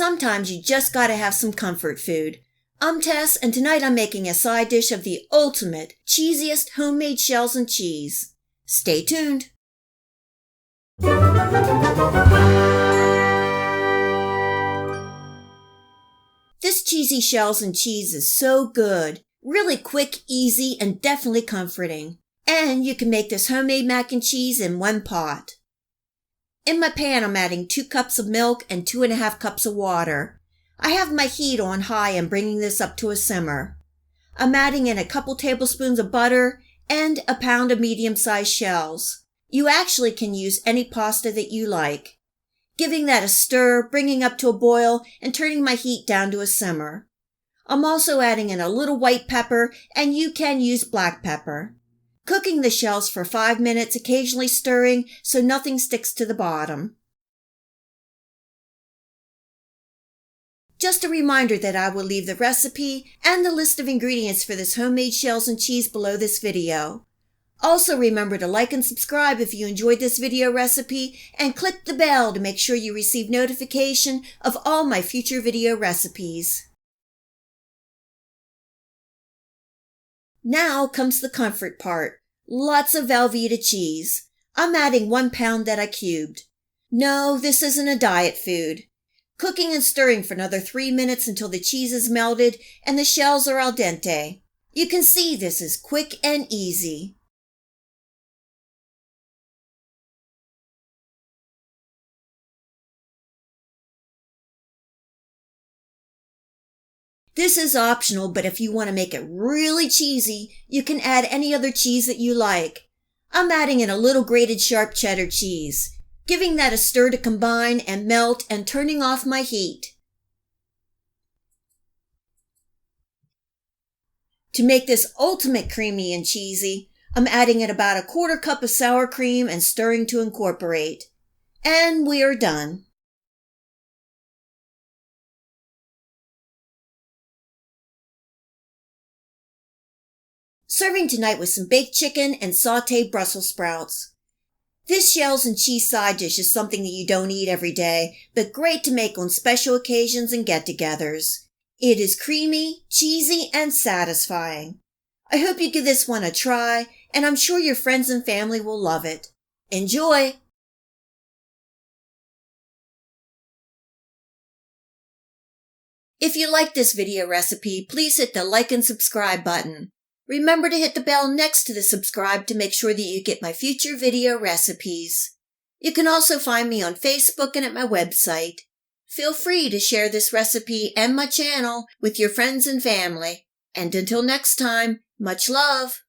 Sometimes you just gotta have some comfort food. I'm Tess, and tonight I'm making a side dish of the ultimate, cheesiest homemade shells and cheese. Stay tuned. This cheesy shells and cheese is so good. Really quick, easy, and definitely comforting. And you can make this homemade mac and cheese in one pot. In my pan, I'm adding 2 cups of milk and 2.5 cups of water. I have my heat on high and bringing this up to a simmer. I'm adding in a couple tablespoons of butter and a pound of medium-sized shells. You actually can use any pasta that you like. Giving that a stir, bringing up to a boil, and turning my heat down to a simmer. I'm also adding in a little white pepper, and you can use black pepper. Cooking the shells for 5 minutes, occasionally stirring so nothing sticks to the bottom. Just a reminder that I will leave the recipe and the list of ingredients for this homemade shells and cheese below this video. Also remember to like and subscribe if you enjoyed this video recipe, and click the bell to make sure you receive notification of all my future video recipes. Now comes the comfort part. Lots of Velveeta cheese. I'm adding 1 pound that I cubed. No, this isn't a diet food. Cooking and stirring for another 3 minutes until the cheese is melted and the shells are al dente. You can see this is quick and easy. This is optional, but if you want to make it really cheesy, you can add any other cheese that you like. I'm adding in a little grated sharp cheddar cheese, giving that a stir to combine and melt and turning off my heat. To make this ultimate creamy and cheesy, I'm adding in about 1/4 cup of sour cream and stirring to incorporate. And we are done. Serving tonight with some baked chicken and sauteed Brussels sprouts. This shells and cheese side dish is something that you don't eat every day, but great to make on special occasions and get-togethers. It is creamy, cheesy, and satisfying. I hope you give this one a try, and I'm sure your friends and family will love it. Enjoy! If you like this video recipe, please hit the like and subscribe button. Remember to hit the bell next to the subscribe to make sure that you get my future video recipes. You can also find me on Facebook and at my website. Feel free to share this recipe and my channel with your friends and family. And until next time, much love!